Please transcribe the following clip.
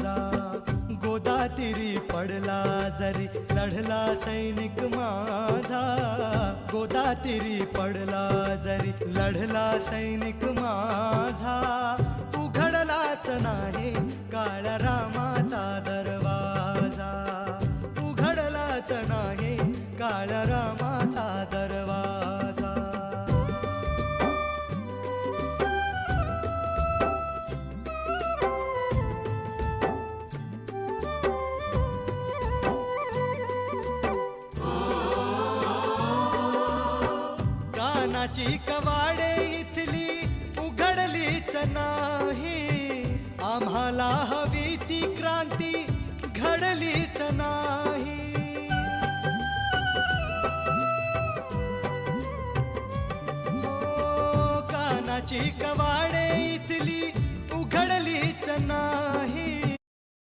माझा. गोदातीरी पडला जरी लढला सैनिक माझा. गोदातीरी पडला जरी लढला सैनिक माझा. उघडलाच नाही काळ्या रामाचा दरवाजा. उघडलाच नाही काळ्या रामाचा दरवाजा. कानाची कवाडे इथली उघडलीच नाही. आम्हाला हवी ती क्रांती घडलीच नाही. कानाची कवाडे इथली उघडलीच नाही.